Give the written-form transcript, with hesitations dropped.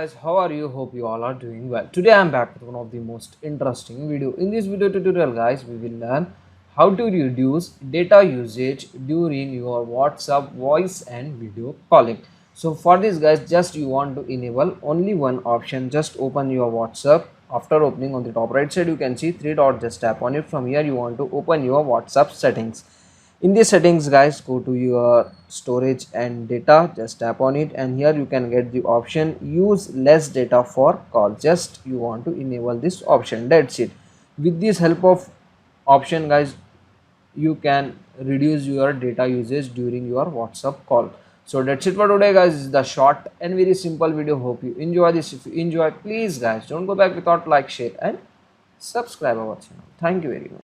guys, how are you? Hope you all are doing well. Today I am back with one of the most interesting video. In this video tutorial guys, we will learn how to reduce data usage during your WhatsApp voice and video calling. So for this guys, just you want to enable only one option. Just open your WhatsApp. After opening, on the top right side you can see three dots. Just tap on it. From here you want to open your WhatsApp settings. In the settings guys, go to your storage and data, just tap on it, and here you can get the option use less data for call. Just you want to enable this option, that's it. With this help of option guys, you can reduce your data usage during your WhatsApp call. So that's it for today guys. This is the short and very simple video. Hope you enjoy this. If you enjoy, please guys don't go back without like, share and subscribe our channel. Thank you very much.